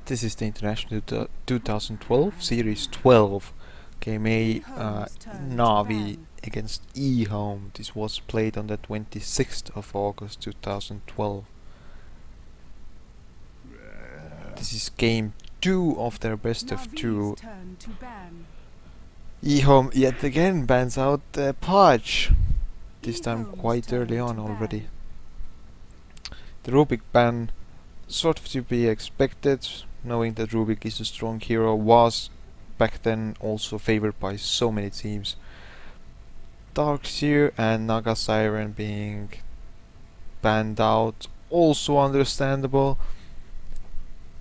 This is the International 2012 Series 12 Game A Navi against EHOME. This was played on the 26th of August 2012. This is game 2 of their best of 2. EHOME yet again bans out the Podge, this time quite early on already. The Rubik ban, sort of to be expected, knowing that Rubik is a strong hero, was back then also favored by so many teams. Darkseer and Naga Siren being banned out, also understandable.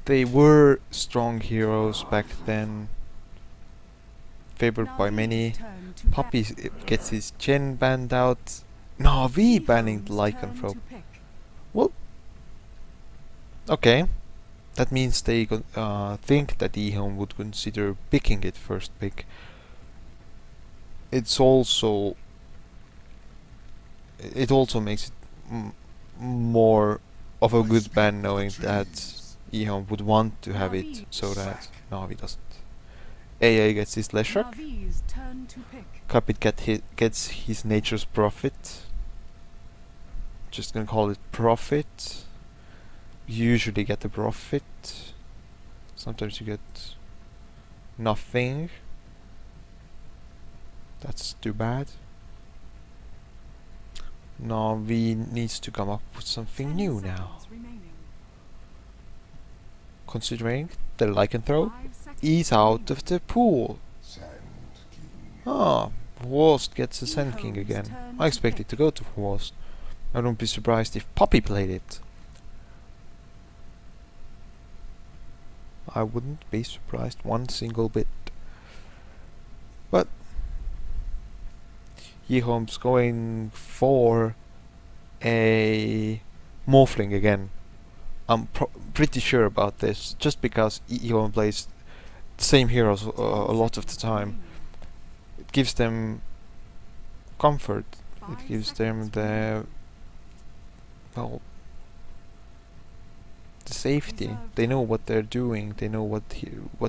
They were strong heroes back then, favored by many. Puppy gets his Gen banned out. Navi banning the Lycanthrope. Well, okay. That means they think that EHOME would consider picking it first pick. It also makes it more of a good ban, knowing that EHOME would want to have it so that Navi doesn't. AA gets his Leshrac. Cupid gets his Nature's Prophet. Just gonna call it Prophet. Usually get the Prophet. Sometimes you get nothing. That's too bad. Navi needs to come up with something new now. Considering the Lycanthrope is out of the pool. Ah, Worst gets a Sand King again. I expect it to go to Worst. I wouldn't be surprised if Puppy played it. I wouldn't be surprised one single bit. But EHOME's going for a Morphling again. I'm pretty sure about this, just because EHOME plays the same heroes a lot of the time. It gives them comfort. It gives them the safety. They know what they're doing. They know what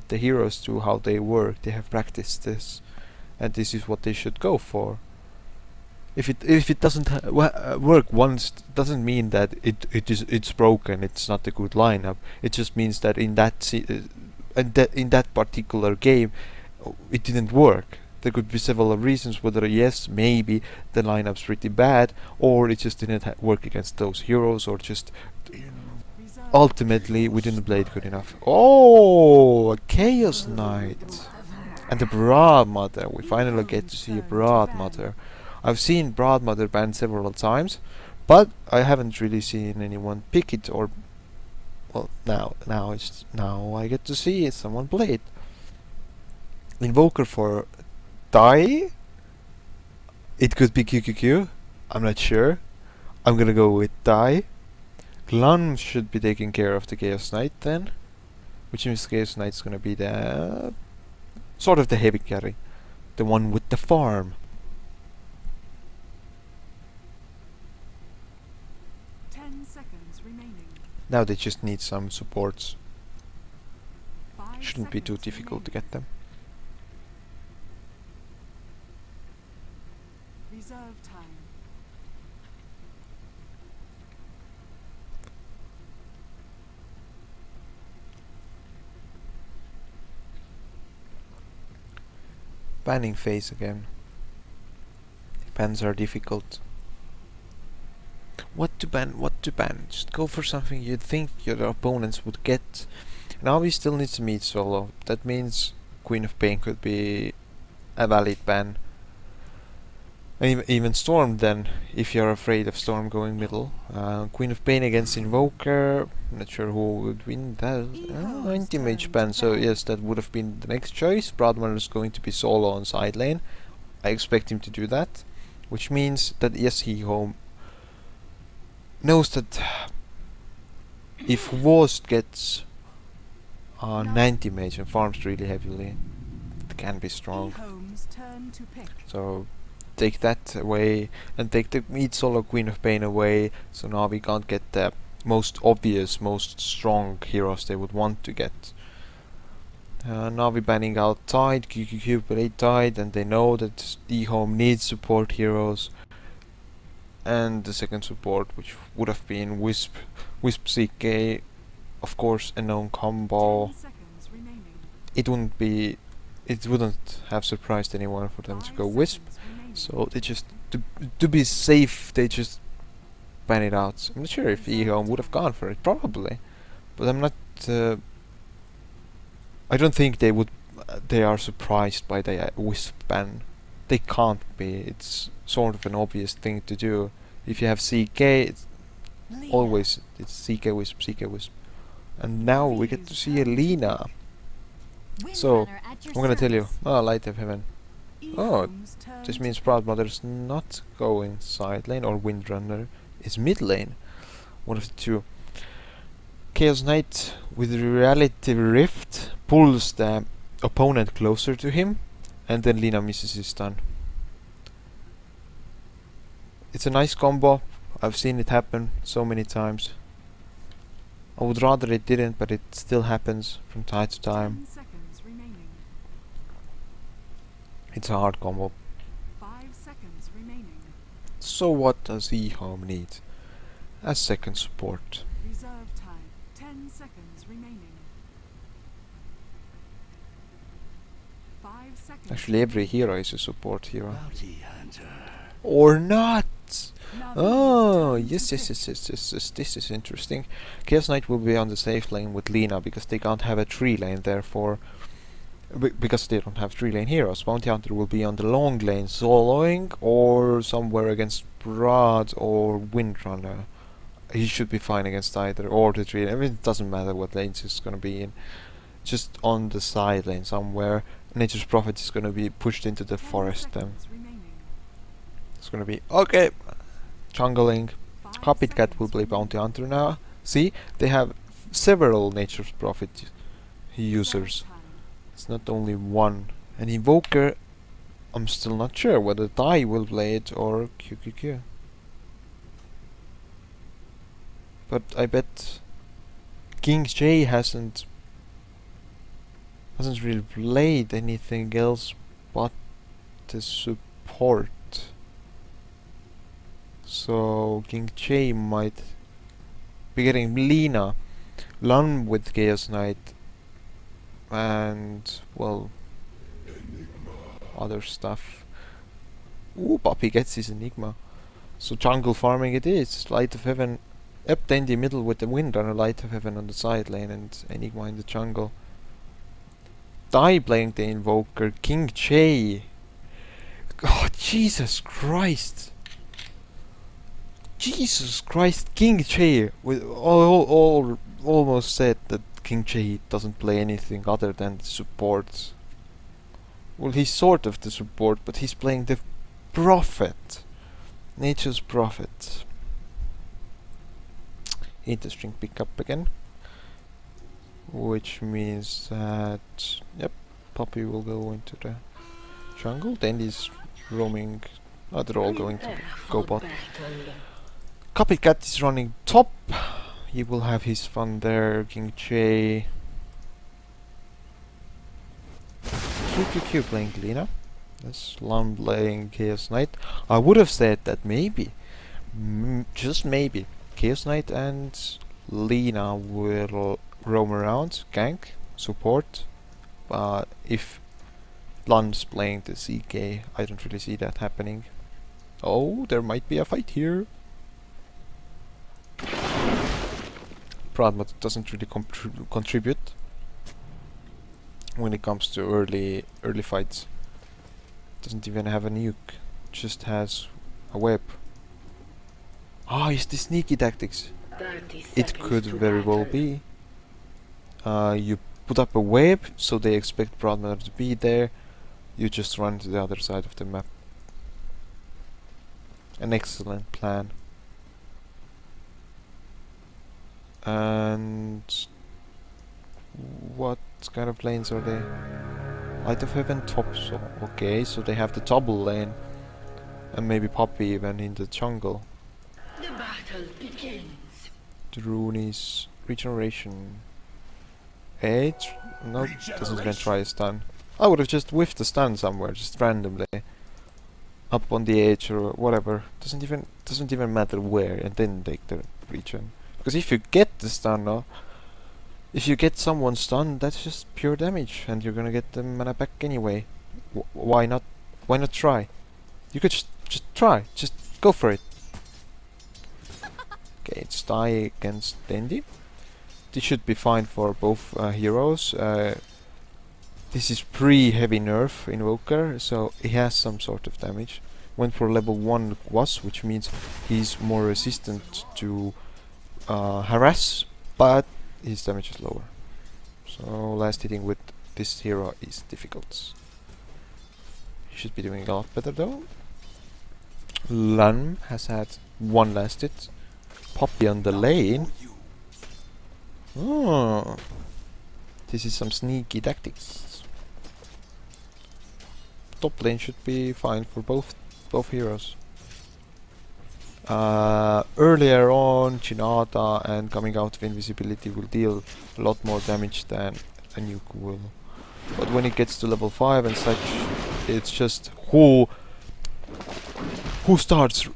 the heroes do, how they work. They have practiced this, and this is what they should go for. If it doesn't work once, doesn't mean that it's broken. It's not a good lineup. It just means that in that particular game, it didn't work. There could be several reasons, whether yes, maybe the lineup's pretty bad, or it just didn't work against those heroes, or just ultimately we didn't play it good enough. Oh, a Chaos Knight and the Broad Mother. We finally get to see a Broad Mother. I've seen Broad Mother banned several times, but I haven't really seen anyone pick it, or well, now I get to see someone play it. Invoker for Die. It could be QQQ. I'm not sure. I'm gonna go with Die. Glun should be taking care of the Chaos Knight then, which means Chaos Knight's gonna be the sort of the heavy carry, the one with the farm. 10 seconds remaining. Now they just need some supports. Shouldn't be too difficult to get them. Reserve time. Banning phase again. Bans are difficult. What to ban? What to ban? Just go for something you'd think your opponents would get. Now we still need to meet solo. That means Queen of Pain could be a valid ban. Even Storm then, if you're afraid of Storm going middle. Queen of Pain against Invoker. Not sure who would win that. 90 mage ban, so yes, that would have been the next choice. Broadman is going to be solo on side lane. I expect him to do that. Which means that yes, EHOME knows that if Worst gets 90 mage and farms really heavily, it can be strong. So take that away and take the meat solo Queen of Pain away, so now we can't get the most obvious, most strong heroes they would want to get. Now we're banning out Tide, QQQ play Tide, and they know that EHOME needs support heroes. And the second support, which would have been Wisp CK, of course a known combo. 10 seconds remaining. It wouldn't have surprised anyone for them to 5 go Wisp. seconds remaining. So they just, to be safe, they just ban it out. I'm not sure if EHOME would have gone for it, probably, but I'm not. I don't think they would. They are surprised by the Wisp ban. They can't be. It's sort of an obvious thing to do. If you have CK, it's always CK Wisp, and now we get to see a Lina. So I'm gonna tell you. Oh, Light of Heaven. Oh, EHOME's turn this to means pick. Proud Mother's not going side lane, or Windrunner is mid lane. One of the two. Chaos Knight with Reality Rift pulls the opponent closer to him, and then Lina misses his stun. It's a nice combo. I've seen it happen so many times. I would rather it didn't, but it still happens from time to time. 10 seconds remaining. It's a hard combo. 5 seconds remaining. So what does EHOME need? A second support. Reserve time. 10 seconds remaining. 5 seconds. Actually, every hero is a support hero. Bounty hunter. Or not! Navi's Oh, turn to yes, pick. this is interesting. Chaos Knight will be on the safe lane with Lina because they can't have a 3 lane, therefore... because they don't have 3 lane heroes. Bounty Hunter will be on the long lane soloing or somewhere against Brad or Windrunner. He should be fine against either or the 3 lane. I mean, it doesn't matter what lanes he's gonna be in. Just on the side lane somewhere. Nature's Prophet is gonna be pushed into the 10 forest then. seconds remaining. It's gonna be okay. Jungling. 5 Copycat will seconds play remaining. Bounty Hunter now. See, they have several Nature's Prophet users. Reserve time. It's not only one. An Invoker, I'm still not sure whether Dai will play it or QQQ. But I bet King J hasn't really played anything else but the support. So King J might be getting Lina, Lun with Chaos Knight, and well, other stuff. Ooh, Poppy gets his Enigma. So jungle farming it is. Light of Heaven up in the middle with the Windrunner, Light of Heaven on the side lane, and Enigma in the jungle. Dai playing the Invoker, King J. Oh, Jesus Christ! Jesus Christ, King J with almost said that King J doesn't play anything other than the support. Well, he's sort of the support, but he's playing the Prophet. Nature's Prophet. Interesting pickup again. Which means that, yep, Poppy will go into the jungle. Then he's roaming. Oh, they're all going to go bot. Copycat is running top. He will have his fun there. King J. QQQ playing Lina. That's Lum playing Chaos Knight. I would have said that maybe, just maybe, Chaos Knight and Lina will roam around, gank, support. But if Lun's playing the CK, I don't really see that happening. Oh, there might be a fight here. Proudmod doesn't really contribute when it comes to early fights. Doesn't even have a nuke, just has a web. Ah, is this sneaky tactics? It could very well be. You put up a web, so they expect Proudmother to be there. You just run to the other side of the map. An excellent plan. And what kind of lanes are they? Light of Heaven top, so okay, so they have the double lane. And maybe Poppy even in the jungle. The battle begins. The rune is regeneration. 8? Nope, doesn't even try a stun. I would have just whiffed the stun somewhere, just randomly. Up on the edge or whatever. Doesn't even matter where, and then take the regen. Because if you get the stun off, if you get someone stunned, that's just pure damage, and you're gonna get the mana back anyway. Why not? Why not try? You could just try. Just go for it. Okay, it's die against Dendi. This should be fine for both heroes. This is pre-heavy nerf Invoker, so he has some sort of damage. Went for level 1 was, which means he's more resistant to harass, but his damage is lower. So last hitting with this hero is difficult. He should be doing a lot better though. Lan has had 1 last hit. Poppy on the lane. Oh, this is some sneaky tactics. Top lane should be fine for both heroes. Earlier on, Chinata and coming out of invisibility will deal a lot more damage than a nuke will. But when it gets to level 5 and such, it's just who starts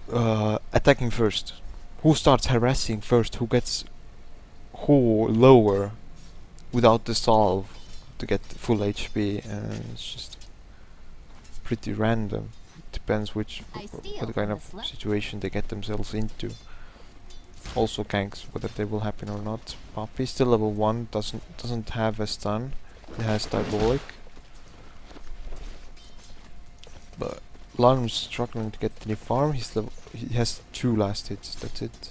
attacking first, who starts harassing first, who gets who lower without the salve to get full HP, and it's just pretty random. Depends what kind of situation they get themselves into. Also ganks, whether they will happen or not. Poppy still level 1, doesn't have a stun. It has Diabolic. But Larm's struggling to get any farm. He has 2 last hits, that's it.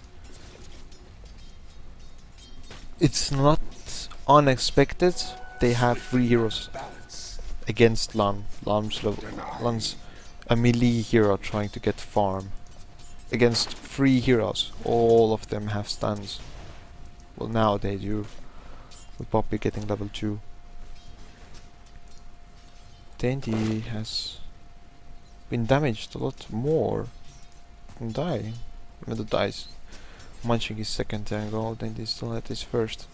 It's not unexpected. They have 3 heroes against Lan. Lan's a melee hero trying to get farm. Against 3 heroes, all of them have stuns. Well, now they do. With Poppy getting level 2. Dendi has been damaged a lot more than Die. The dies. Munching his second tango, Dendi still at his first.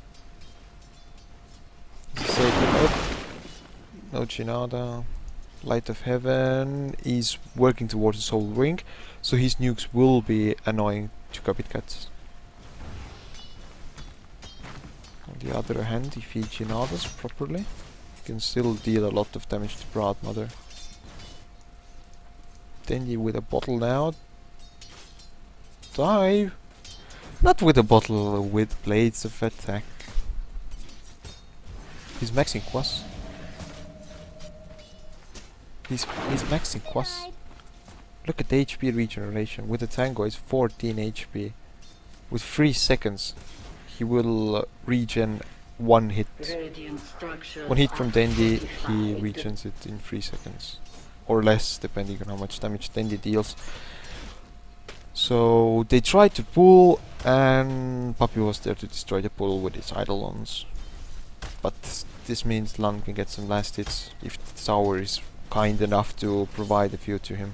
No Chinada. Light of Heaven is working towards the Soul Ring, so his nukes will be annoying to Copycats. On the other hand, if he Chinadas properly, he can still deal a lot of damage to Broadmother. Dendi with a bottle now. Dive! Not with a bottle, with blades of attack. He's maxing Quas. He's maxing Quas. Look at the HP regeneration. With the tango it's 14 HP. With 3 seconds he will regen 1 hit. 1 hit from Dendi, he regens it in 3 seconds. Or less, depending on how much damage Dendi deals. So they tried to pull, and Puppy was there to destroy the pull with his Eidolons. But this means Lan can get some last hits if the tower is kind enough to provide a few to him.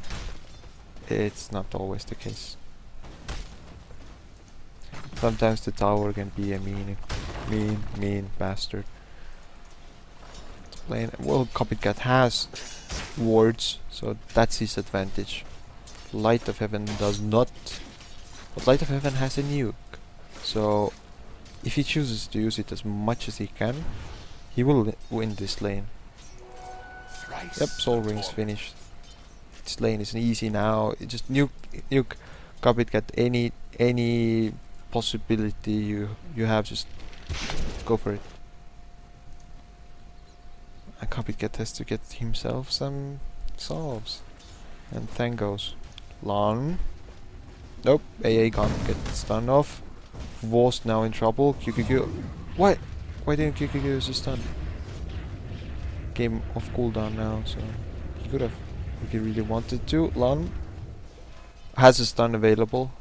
It's not always the case. Sometimes the tower can be a mean bastard. Well, Copycat has wards, so that's his advantage. Light of Heaven does not, but Light of Heaven has a nuke, so if he chooses to use it as much as he can, he will win this lane. Yep, Soul Ring's finished. This lane is easy now. It just nuke Copycat. Any possibility you have, just go for it. And Copycat has to get himself some solves and tangos. Lan. Nope, AA can't get stun off. Was now in trouble. QQQ. Why didn't QQQ use the stun? Game off cooldown now, so he could have if he really wanted to. Lan has a stun available.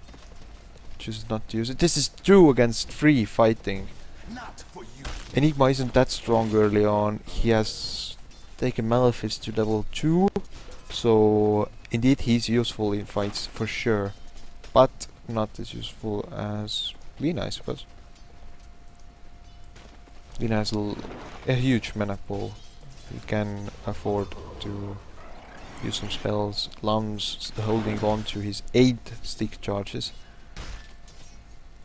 Chooses not to use it. This is true against free fighting. Enigma isn't that strong early on. He has taken Malefice to level 2, so indeed he's useful in fights for sure, but not as useful as Lina, I suppose. Lina has a huge mana pool. He can afford to use some spells. Lum's holding on to his 8 stick charges,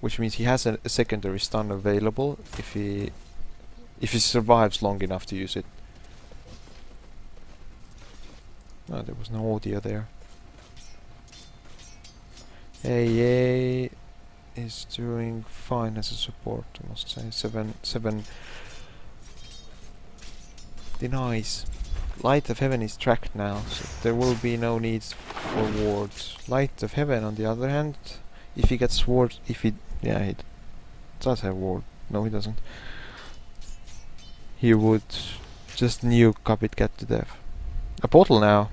which means he has a secondary stun available if he survives long enough to use it. No, there was no audio there. AA is doing fine as a support, I must say. 7 denies. Light of Heaven is tracked now, so there will be no need for wards. Light of Heaven, on the other hand, if he gets wards, he does have ward. No, he doesn't. He would just nuke Copycat to death. A portal now.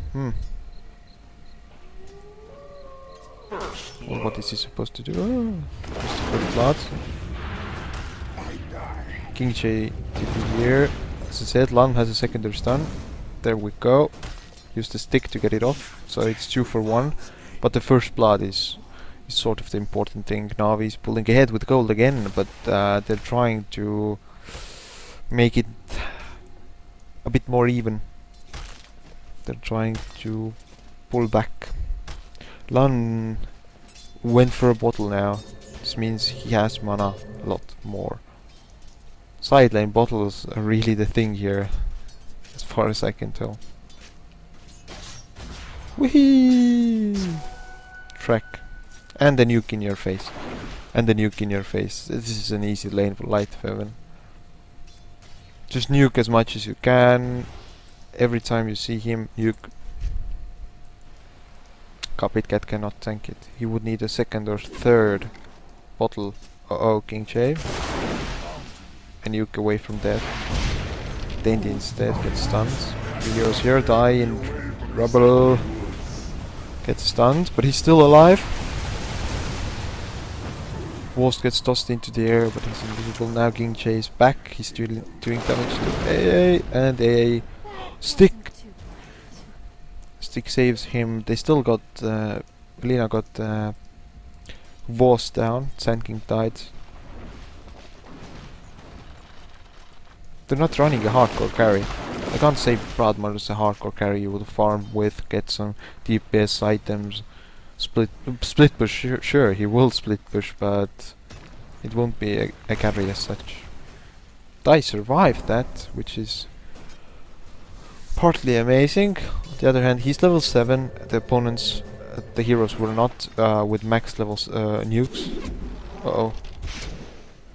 Well, what is he supposed to do? Oh, just to put blood. King J TP here. As I said, Lum has a secondary stun. There we go. Use the stick to get it off. So it's 2 for 1. But the first blood is sort of the important thing. Navi's pulling ahead with gold again, but they're trying to make it a bit more even. They're trying to pull back. Lun went for a bottle now. This means he has mana a lot more. Side lane bottles are really the thing here, as far as I can tell. Whee! Track. And the nuke in your face. And the nuke in your face. This is an easy lane for Light of Heaven. Just nuke as much as you can. Every time you see him, nuke. Copycat cannot tank it. He would need a second or third bottle. Uh-oh, King J. A nuke away from death. Dainty instead gets stunned. The heroes here die in rubble. Gets stunned, but he's still alive. Wolf gets tossed into the air, but he's invisible. Now King J is back. He's doing damage to AA, and AA stick. Stick saves him. They still got Lina got Voss down. Sand King died. They're not running a hardcore carry. I can't say Broadmother is a hardcore carry you would farm with, get some DPS items, split push. Sure, he will split push, but it won't be a carry as such. Dai survived that, which is partly amazing. On the other hand, he's level 7. The opponents, the heroes, were not with max levels nukes. Uh-oh.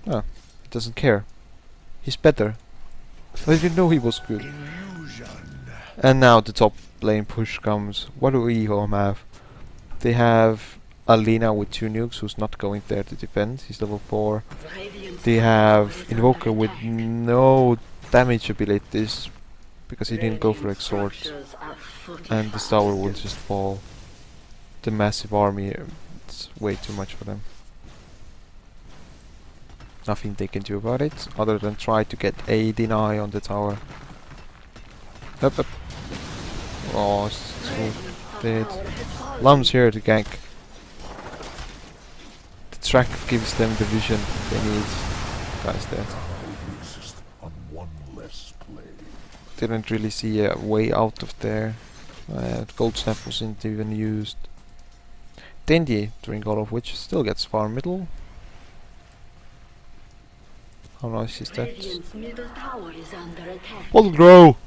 Oh, he doesn't care. He's better. I didn't know he was good. And now the top lane push comes. What do EHOME have? They have Alina with 2 nukes, who's not going there to defend. He's level 4. They have Invoker with no damage abilities, because he didn't go for Exort. And the tower will just fall. The massive army, it's way too much for them. Nothing they can do about it, other than try to get a deny on the tower. Up. Oh, it's dead. Lum's here to gank. The track gives them the vision they need. Guy's dead. Didn't really see a way out of there. Gold snap wasn't even used. Dindy, during all of which, still gets far middle. How nice is that? Bottle grow!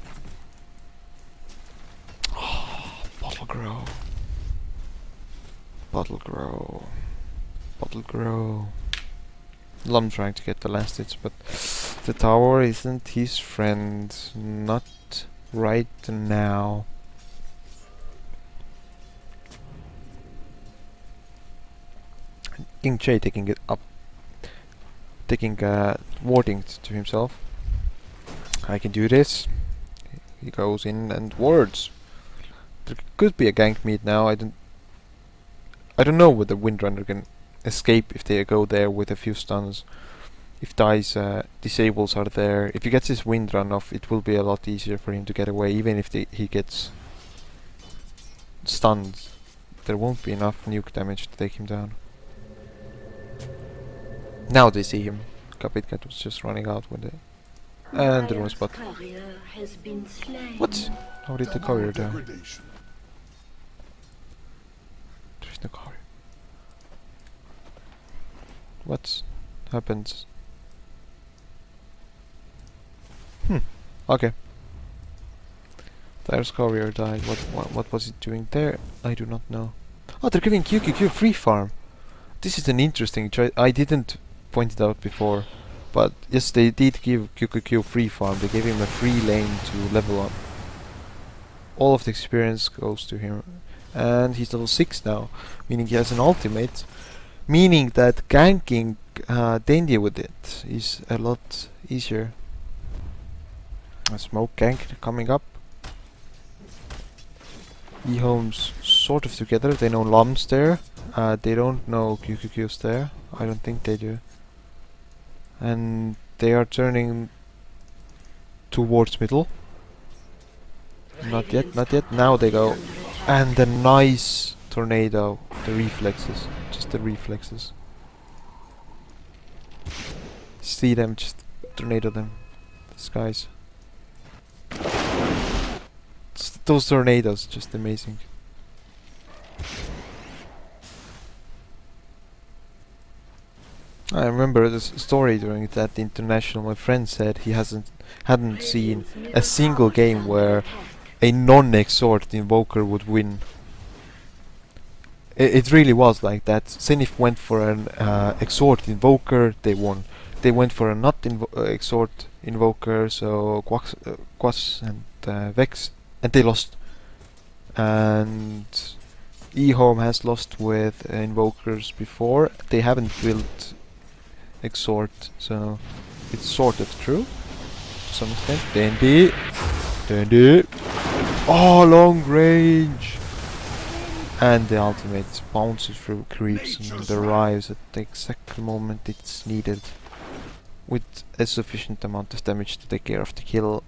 Oh, bottle grow. Bottle grow. Bottle grow. Lum trying to get the last hits, but the tower isn't his friend. Not right now. King J taking it up. Taking warding to himself. I can do this. He goes in and wards. There could be a gank meet now. I don't know whether Windrunner can escape if they go there with a few stuns. If Dai's disables are there, if he gets his wind run off, it will be a lot easier for him to get away. Even if he gets stunned, there won't be enough nuke damage to take him down. Now they see him. Cuphead Cat was just running out with it. And the wrong spot. What? How did the courier die? There's no courier. What happens? Okay. There's courier died. What was it doing there? I do not know. Oh, they're giving QQQ free farm. This is an interesting choice. I didn't point it out before, but yes, they did give QQQ free farm. They gave him a free lane to level up. All of the experience goes to him, and he's level 6 now, meaning he has an ultimate, meaning that ganking Dendy with it is a lot easier. A smoke gank coming up. EHOME's sort of together. They know Lum's there. They don't know QQQ's there. I don't think they do. And they are turning towards middle. Not yet, not yet. Now they go. And the nice tornado. The reflexes. Just the reflexes. See them, just tornado them. The skies. Those tornadoes, just amazing. I remember this story during that international. My friend said he hadn't seen a single game where a non-exort invoker would win. It really was like that. Zenith went for an exort invoker, they won. They went for a not exort invoker, so Quas and Vex, and they lost. And EHOME has lost with invokers before. They haven't built exort, so it's sorted through to some extent. Dandy. Oh, long range! And the ultimate bounces through creeps and arrives at the exact moment it's needed, with a sufficient amount of damage to take care of the kill.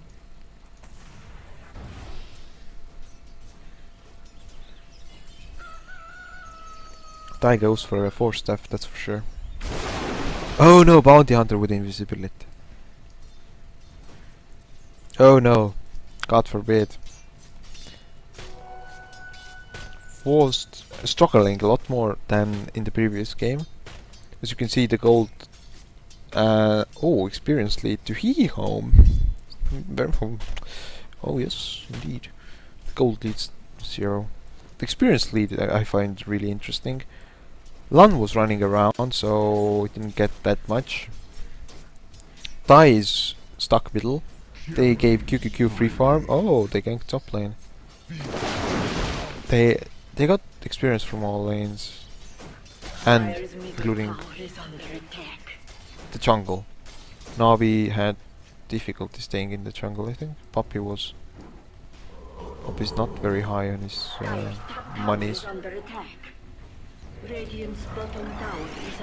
Die goes for a 4-staff, that's for sure. Oh no, bounty hunter with invisibility. Oh no, God forbid. Forced struggling a lot more than in the previous game. As you can see, the gold experience lead to EHOME. Oh yes, indeed. The gold leads 0. The experience lead I find really interesting. Lun was running around, so it didn't get that much. Tai is stuck middle. They gave QQQ free farm. Oh, they ganked top lane. They got experience from all lanes, and including the jungle. Navi had difficulty staying in the jungle, I think. Poppy's not very high on his monies.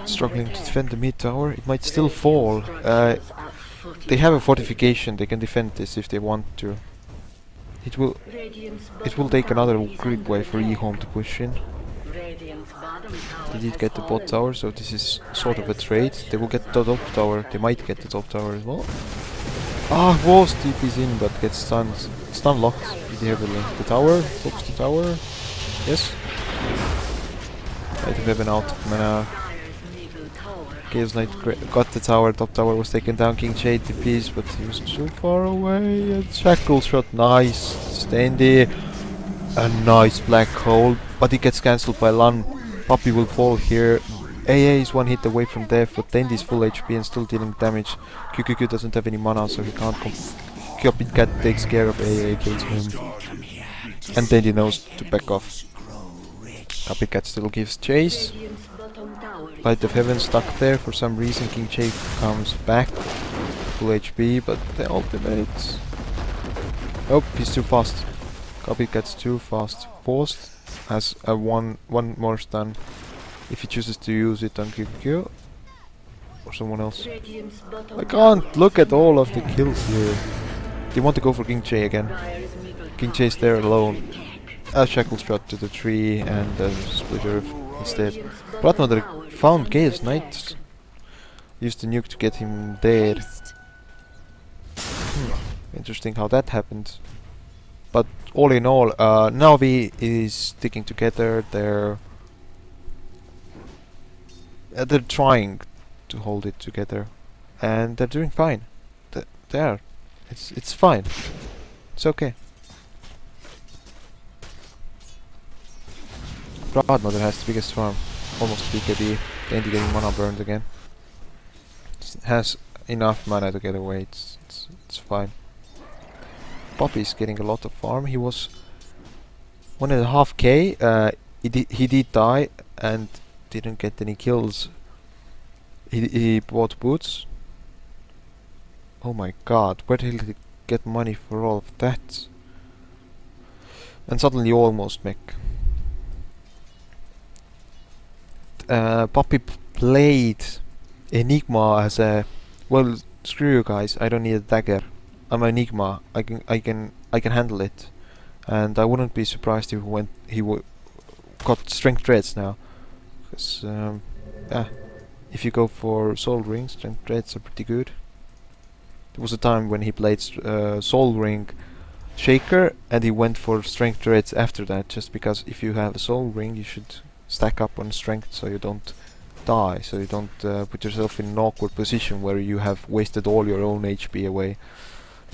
Struggling to defend the mid tower. It might still fall. They have a fortification. They can defend this if they want to. It will take another creep wave for EHOME to push in. They did get the bot tower, so this is sort of a trade. They will get the top tower. They might get the top tower as well. Ah, Wolves TP's in, but gets stunned. Stun locked pretty heavily. The tower, focus the tower. Yes. Right, we have an out of mana. Chaos Knight got the tower, top tower was taken down, King Jade TP's, but he was too far away. And Shackle shot, nice. Standy. A nice black hole, but it gets cancelled by Lun. Poppy will fall here. AA is one hit away from death, but Dandy is full HP and still dealing damage. QQQ doesn't have any mana, so he can't Cupid Cat takes care of AA, kills him. And Dandy knows to back off. Cupid Cat still gives chase. Light of Heaven stuck there for some reason. King Jade comes back. Full HP, but the ultimate. Oh, he's too fast. Cupid Cat's too fast. Forced has a one more stun if he chooses to use it on QQ or someone else. I can't look at all of the kills here. They want to go for King Jay again. King Jay's there alone. A shackle shot to the tree and a splitter instead. Bloodmother found Chaos Knight. Used the nuke to get him dead. Interesting how that happened. But all in all, Navi is sticking together. They're trying to hold it together, and they're doing fine. There, it's fine. It's okay. Broadmother has the biggest farm, almost BKB. Dandy getting mana burned again. Has enough mana to get away. It's fine. Poppy's getting a lot of farm. He was 1.5k. He did die and didn't get any kills. He bought boots. Oh my god, where did he get money for all of that? And suddenly almost mech. Poppy played Enigma as a, well, screw you guys, I don't need a dagger. I'm Enigma. I can handle it. And I wouldn't be surprised if he got strength dreads now. Because if you go for soul rings, strength dreads are pretty good. There was a time when he played soul ring shaker and he went for strength dreads after that, just because if you have a soul ring you should stack up on strength so you don't die, so you don't put yourself in an awkward position where you have wasted all your own HP away.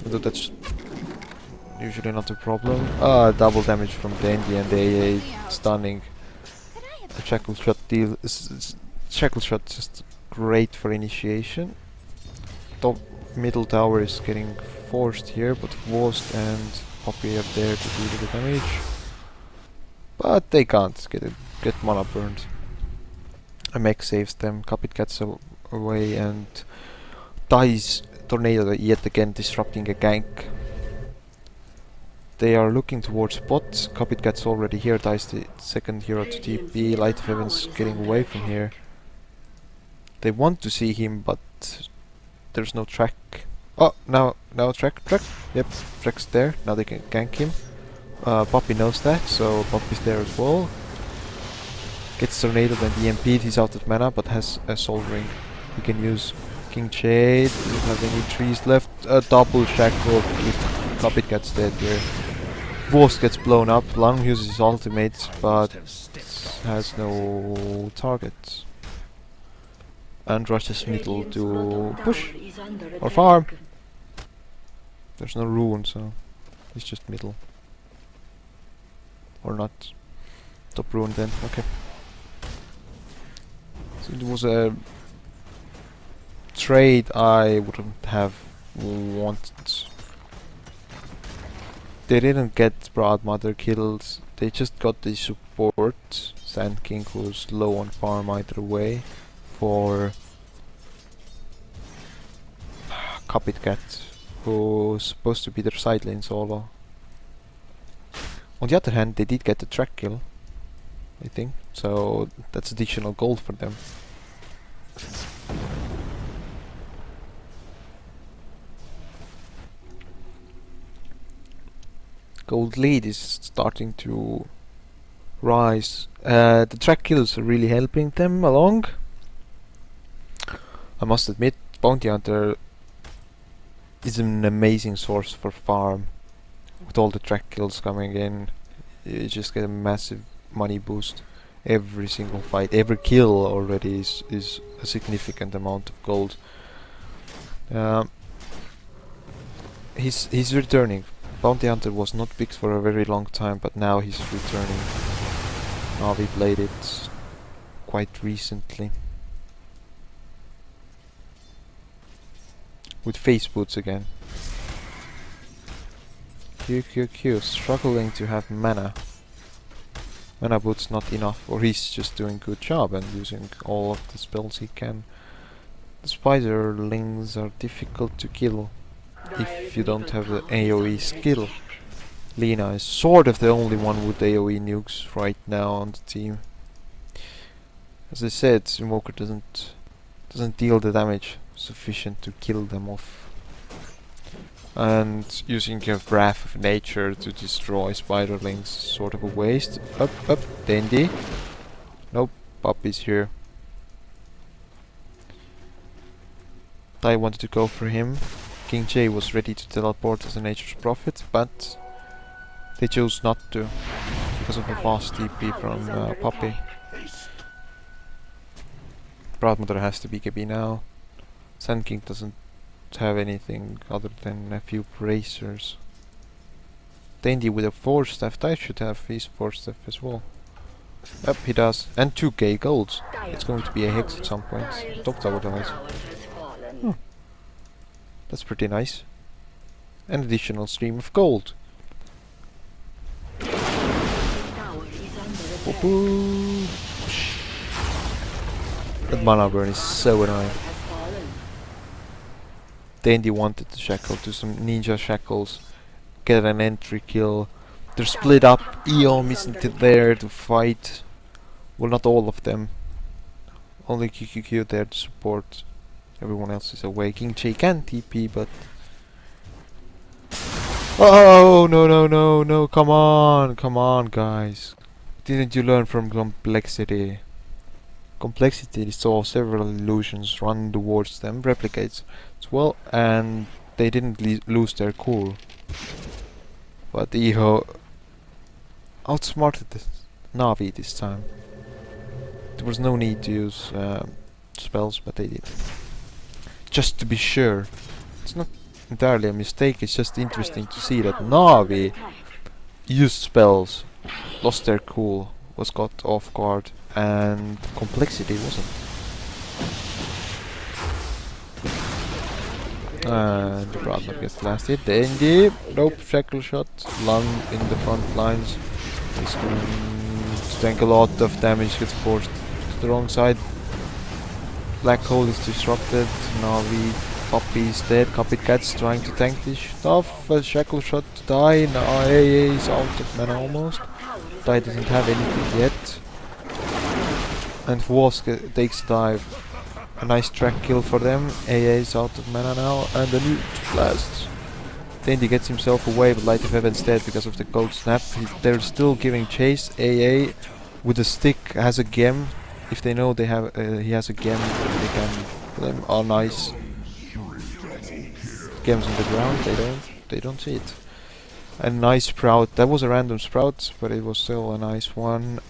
Although that's usually not a problem. Double damage from Dandy and AA stunning. A shackle shot deal. Shackle shot just great for initiation. Top middle tower is getting forced here, but Wost and Poppy are there to deal with the damage. But they can't get mana burned. A mech saves them. Cupid gets away and dies. Tornado yet again disrupting a gank. They are looking towards bot. Cupid gets already here, dies the second hero to TP. Light of Heaven's getting away from here. They want to see him, but there's no track. Oh, now track. Yep, track's there. Now they can gank him. Poppy knows that, so Poppy's there as well. Gets tornadoed and EMP'd. He's out of mana, but has a soul ring. He can use King Shade. Doesn't have any trees left. A double shackle. Cupid gets dead here. Wost gets blown up. Lung uses his ultimate, but has no target. And rushes middle to push or farm. There's no rune, so it's just middle. Or not. Top rune then, okay. So it was a trade I wouldn't have wanted. They didn't get Broadmother killed, they just got the support, Sand King, who's low on farm either way, for Cupid Cat, who's supposed to be their side lane solo. On the other hand, they did get the track kill, I think, so that's additional gold for them. Gold lead is starting to rise. The track kills are really helping them along. I must admit, Bounty Hunter is an amazing source for farm. With all the track kills coming in, you just get a massive money boost. Every single fight, every kill already is a significant amount of gold. He's returning. Bounty Hunter was not picked for a very long time, but now he's returning. Navi played it quite recently. With face boots again. QQQ, struggling to have mana. Mana boots not enough, or he's just doing a good job and using all of the spells he can. The spiderlings are difficult to kill if you don't have the AoE skill. Lina is sort of the only one with AoE nukes right now on the team. As I said, Invoker doesn't deal the damage sufficient to kill them off. And using your Wrath of Nature to destroy spiderlings is sort of a waste. Up, Dandy. Nope, Puppy's here. I wanted to go for him. King J was ready to teleport as a nature's prophet, but they chose not to because of a fast TP from Puppy. Broadmother has the BKB now. Sand King doesn't have anything other than a few bracers. Dandy with a 4-staff, I should have his 4-staff as well. Yep, he does. And 2k golds. It's going to be a hex at some point. Top tower dies. That's pretty nice. An additional stream of gold. That mana burn is so annoying. Dandy wanted to shackle to some ninja shackles, get an entry kill. They're split up. EHOME isn't there to fight. Well, not all of them. Only QQQ there to support. Everyone else is away. King J can TP, but... Oh, no, come on, guys. Didn't you learn from Complexity? Complexity saw several illusions run towards them, replicates as well, and they didn't lose their cool. But EHO outsmarted Navi this time. There was no need to use spells, but they did. Just to be sure. It's not entirely a mistake, it's just interesting to see that Navi used spells, lost their cool, was caught off guard, and Complexity wasn't. And the Broadmother gets the last hit. Dandy, nope, shackle shot. Lung in the front lines. He's going to tank a lot of damage, gets forced to the wrong side. Black hole is disrupted. Navi, Puppy is dead. Copycat's trying to tank this stuff. A shackle shot to die. Now AA is out of mana almost. Die doesn't have anything yet. And Wask takes dive. A nice track kill for them. AA is out of mana now. And the loot blasts. Dandy gets himself away, but Light of Heaven's dead because of the cold snap. They're still giving chase. AA with a stick has a gem. If they know they have, he has a gem, they can kill him. Oh, nice. Gems on the ground. They don't see it. A nice sprout. That was a random sprout, but it was still a nice one.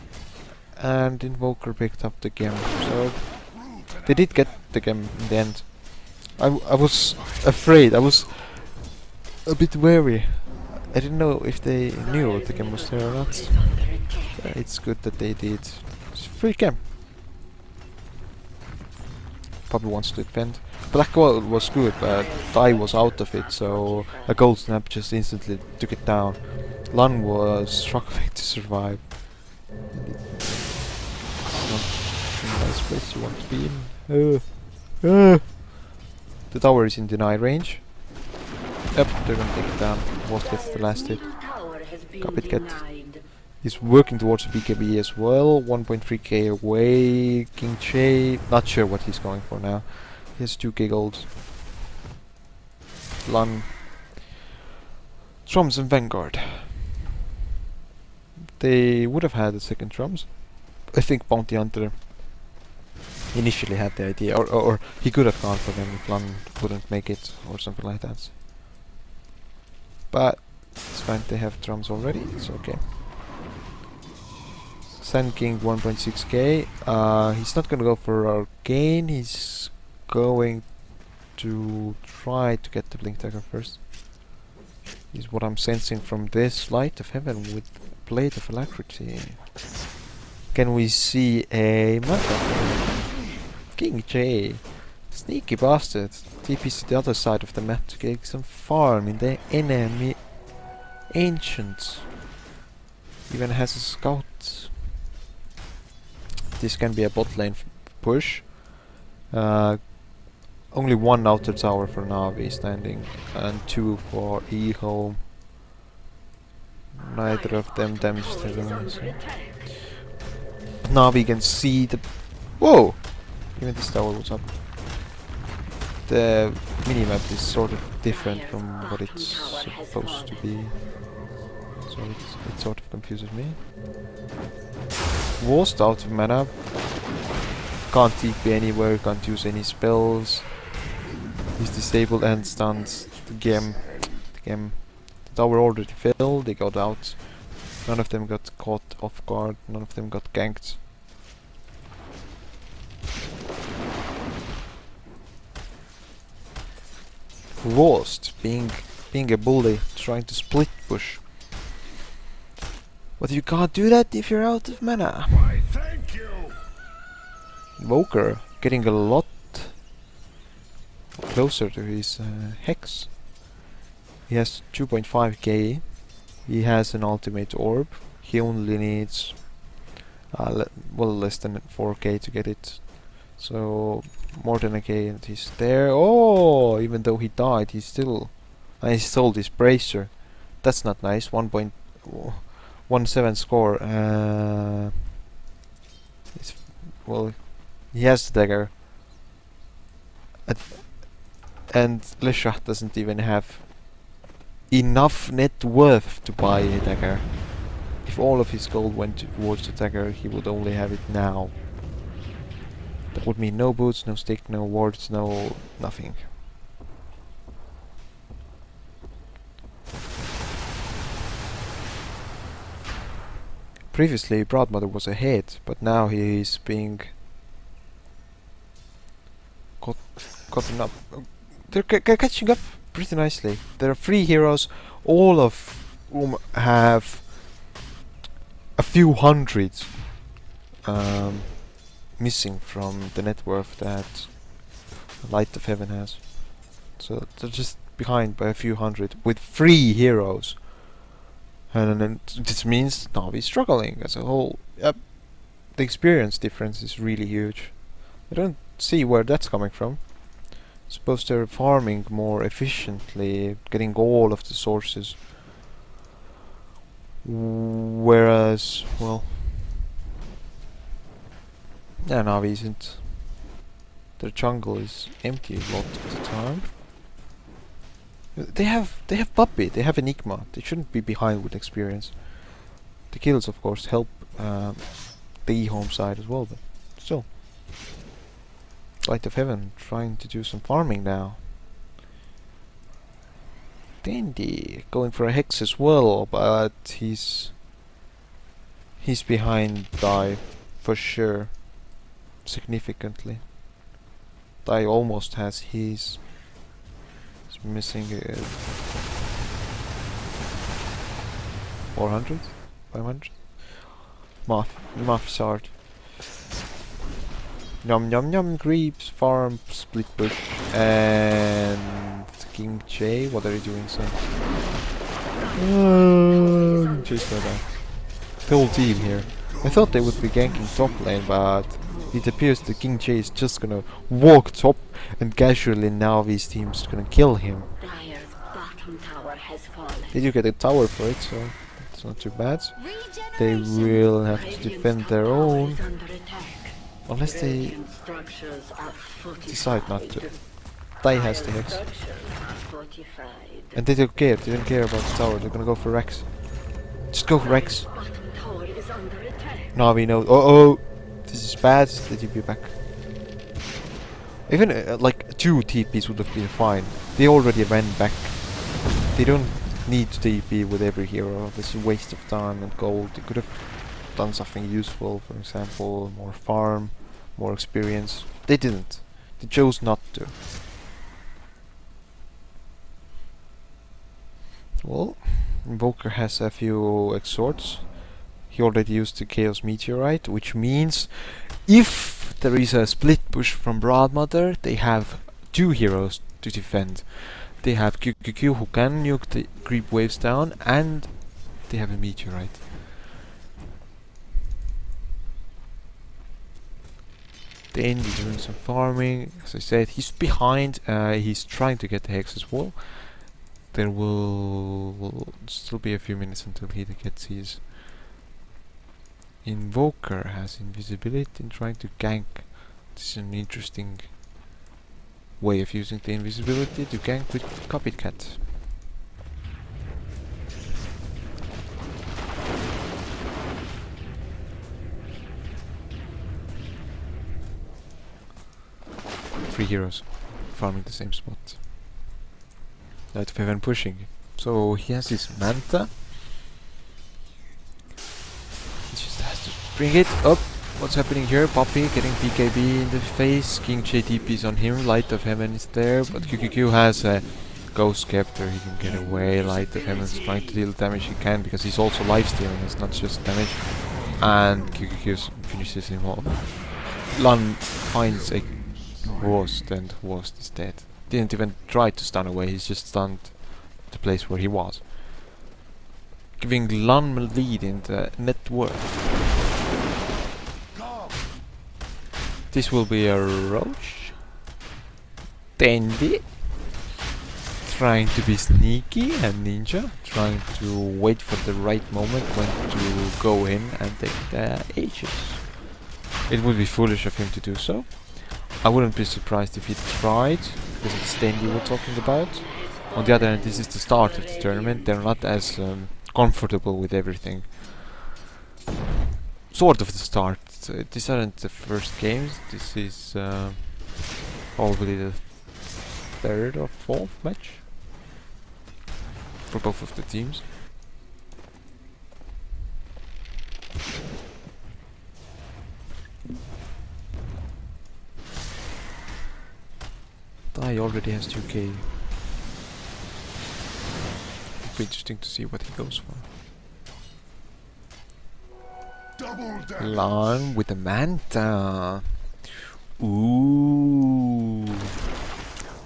And Invoker picked up the gem. So they did get the gem in the end. I was afraid. I was a bit wary. I didn't know if they knew the gem was there or not. It's good that they did. It's a free gem. Probably wants to defend. Black Gold was good, but Die was out of it, so a gold snap just instantly took it down. Lun was struggling to survive. It's not a nice place you want to be in. The tower is in deny range. Yep, they're gonna take it down. What gets the last hit? Copycat. He's working towards the BKB as well. 1.3k away. King J, not sure what he's going for now. He has 2k gold. Lun. Trums and Vanguard. They would have had a second Trums. I think Bounty Hunter initially had the idea, or he could have gone for them if Lun wouldn't make it, or something like that. But it's fine, they have Trums already, it's okay. Sand King 1.6k. He's not gonna go for Arcane, he's going to try to get the Blink Dagger first. Is what I'm sensing from this Light of Heaven with Blade of Alacrity. Can we see a map? King J, sneaky bastard, TP's to the other side of the map to get some farm in the enemy ancients. Even has a scout. This can be a bot lane push. Only one outer tower for Navi standing, and 2 for EHOME. Neither of them damaged anyone. So. Navi can see the... Whoa! Even this tower was up. The minimap is sort of different from what it's supposed to be. So it sort of confuses me. Worst out of mana. Can't TP anywhere, can't use any spells. He's disabled and stuns. The tower already fell. They got out. None of them got caught off guard. None of them got ganked. Lost, being a bully, trying to split push. But you can't do that if you're out of mana. Why, thank you. Invoker getting a lot closer to his hex. He has 2.5k. He has an ultimate orb. He only needs less than 4k to get it. So more than a k and he's there. Oh, even though he died, he still he sold his bracer. That's not nice. 1.17 score. Well, he has the dagger. And Leshach doesn't even have enough net worth to buy a dagger. If all of his gold went towards the dagger, he would only have it now. That would mean no boots, no stick, no wards, no nothing. Previously, Broadmother was ahead, but now he is being caught up. They're catching up pretty nicely. There are 3 heroes, all of whom have a few hundred missing from the net worth that Light of Heaven has. So they're just behind by a few hundred with 3 heroes. And then this means Navi is struggling as a whole. Yep. The experience difference is really huge. I don't see where that's coming from. Suppose they're farming more efficiently, getting all of the sources. Whereas, well, yeah, Navi isn't. Their jungle is empty a lot of the time. They have Puppy, they have Enigma. They shouldn't be behind with experience. The kills, of course, help the EHOME side as well, but still. Light of Heaven trying to do some farming now. Dandy going for a hex as well, but he's behind Dai for sure, significantly. Dai almost has his. He's missing 400, 500. Math is hard. Yum yum creeps, farm, split push, and King J. What are you doing, son? King J's no down. The whole team here. I thought they would be ganking top lane, but it appears the King J is just gonna walk top, and casually Navi's team's gonna kill him. Dire's bottom tower has fallen. They do get a tower for it, so it's not too bad. They will have to defend their own. Unless they decide not to. Dai has the hex. And they don't care. They don't care about the tower. They're gonna go for Rex. Just go for Rex. Navi knows. Oh, this is bad. They TP back. Even like 2 TPs would have been fine. They already ran back. They don't need to TP with every hero. This is a waste of time and gold. They could have done something useful, for example, more farm, more experience. They didn't. They chose not to. Well, Invoker has a few exhorts. He already used the Chaos Meteorite, which means if there is a split push from Broadmother, they have 2 heroes to defend. They have QQQ who can nuke the creep waves down, and they have a Meteorite. Dandy doing some farming. As I said, he's behind. He's trying to get the hex as well. There will still be a few minutes until he gets his. Invoker has invisibility and trying to gank. This is an interesting way of using the invisibility to gank with Copycat. Three heroes. farming the same spot. Light of Heaven pushing. So he has his Manta. He just has to bring it up. What's happening here? Poppy getting PKB in the face. King JTP's on him. Light of Heaven is there, but QQQ has a Ghost Scepter. He can get away. Light of Heaven's trying to deal damage he can because he's also life-stealing. It's not just damage. And QQQ finishes him off. Lan finds a Worst and Worst is dead. Didn't even try to stun away. He's just stunned the place where he was. Giving Lan a lead in the net worth. This will be a Roach. Dandy. Trying to be sneaky and ninja. Trying to wait for the right moment when to go in and take the Aegis. It would be foolish of him to do so. I wouldn't be surprised if he tried, because it's Dandy we're talking about. On the other hand, this is the start of the tournament. They're not as comfortable with everything. Sort of the start. These aren't the first games. This is probably the third or fourth match for both of the teams. Dai already has 2k. It'll be interesting to see what he goes for. Lan with the Manta. Ooh.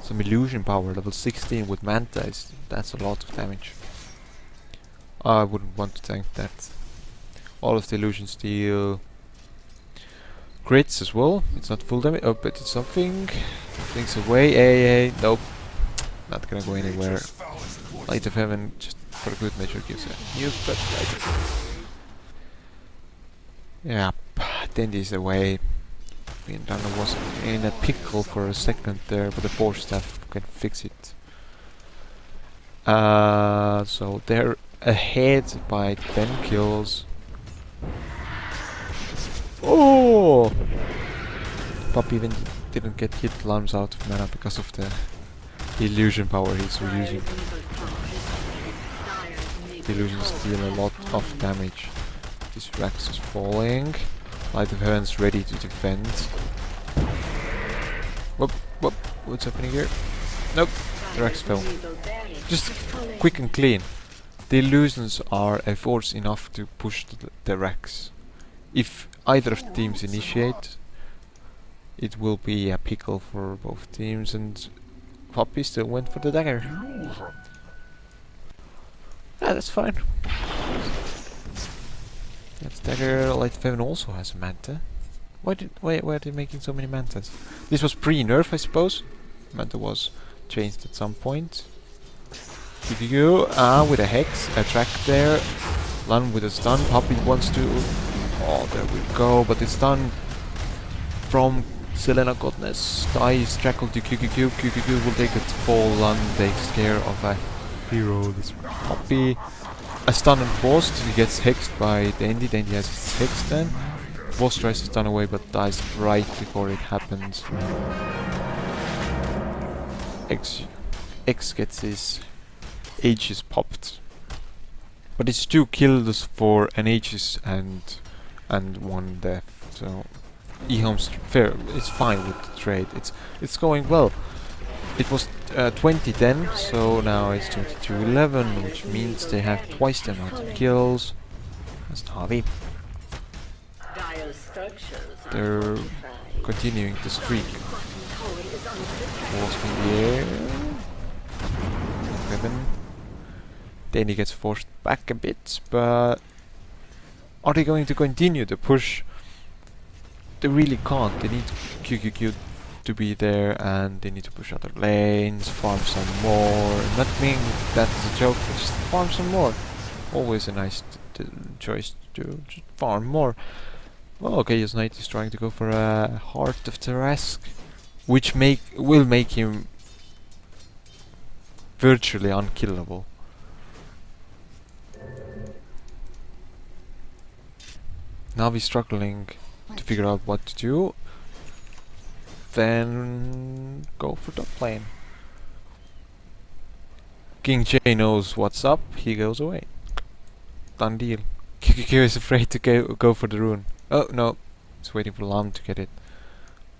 Some illusion power, level 16 with Manta that's a lot of damage. I wouldn't want to tank that. All of the illusions deal crits as well. It's not full damage. Oh, but it's something. Things away. Hey, nope. Not gonna go anywhere. Light of Heaven, just for a good measure, gives a nuke, but yeah, Dandy is away. Runner was in a pickle for a second there, but the Force Staff can fix it. So they're ahead by 10 kills. Oh! Pop even didn't get hit Lan's out of mana because of the illusion power he's using. The illusions deal a lot of damage. This Rex is falling. Light of Heaven's ready to defend. What's happening here? Nope, the Rex fell. Just quick and clean. The illusions are a force enough to push the Rex. If either of the teams initiate, it will be a pickle for both teams, and Poppy still went for the dagger. Yeah, that's fine. That's dagger. Light of Heaven also has a Manta. Why are they making so many Mantas? This was pre-nerf, I suppose. Manta was changed at some point. QQ with a Hex, a track there. Lan with a stun. Poppy wants to. Oh, there we go. But it's done from Selena Godness. Dai is shackled to QQ. QQ will take it fall. Lan takes care of a hero. This Poppy. A stun and Bost. He gets hexed by Dandy. Dandy has his hex then. Bost tries to stun away but dies right before it happens. X gets his Aegis popped. But it's 2 kills for an Aegis and 1 death. So EHOME's fair. It's fine with the trade. It's going well. It was 20-10, so now it's 22-11, which means they have twice the amount of kills. That's Navi. They're continuing the streak. Walls in the air. Heaven. Then he gets forced back a bit, but are they going to continue the push? They really can't. They need QQQ to be there, and they need to push other lanes, farm some more. Not meaning that is a joke, but just farm some more. Always a nice choice to just farm more. Well, okay, Chaos Knight is trying to go for a Heart of Tarrasque, which will make him virtually unkillable. Navi struggling to figure out what to do. then go for top lane. King J knows what's up, he goes away. Done deal. QQQ is afraid to go for the rune. Oh no, he's waiting for Lam to get it.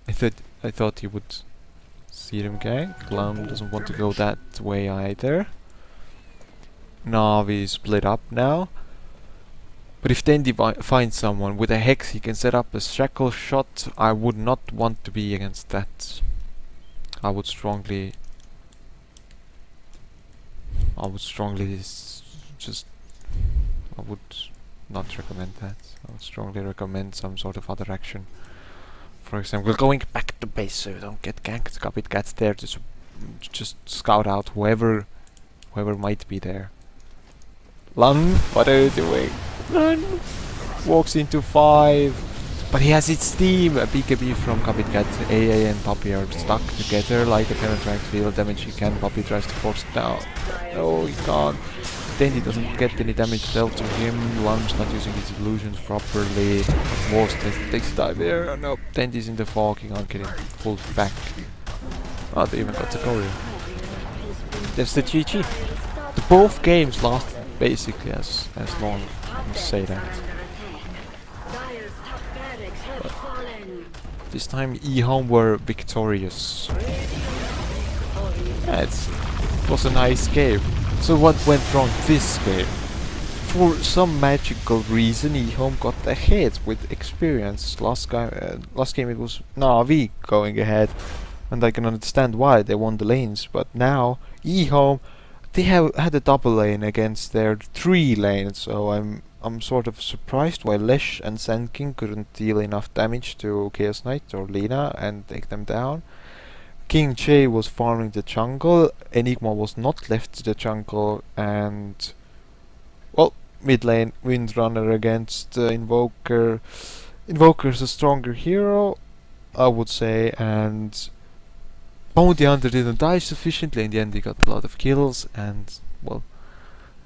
I thought he would see them gang. Lam doesn't want to go that way either. Navi split up now. But if Dendi finds someone with a hex, he can set up a shackle shot. I would not want to be against that. I would strongly I would not recommend that. I would strongly recommend some sort of other action. For example, going back to base so you don't get ganked. Kapit gets there to just scout out whoever might be there. Lun, what are you doing? Run! Walks into 5. But he has its team! A BKB from Kapit Cat, AA and Puppy are stuck together like a parent trying to deal damage he can. Puppy tries to force it down. No, he can't. Then he doesn't get any damage dealt to him. Lun's not using his illusions properly. Morse takes a dive there. Oh, no, Tendy's in the fog, he can't get him pulled back. Oh, they even got the Courier. That's the GG. The both games lasted basically as long. I must say that. But this time EHOME were victorious. Yeah, it was a nice game. So what went wrong this game? For some magical reason EHOME got ahead with experience. Last game it was Navi going ahead, and I can understand why they won the lanes, but now EHOME, they had a double lane against their 3 lanes, so I'm sort of surprised why Lesh and Sand King couldn't deal enough damage to Chaos Knight or Lina and take them down. King J was farming the jungle, Enigma was not left to the jungle, and well, mid lane Windrunner against Invoker. Invoker's a stronger hero, I would say, and Bounty Hunter didn't die sufficiently. In the end he got a lot of kills, and well,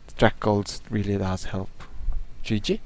the track gold really does help. GG.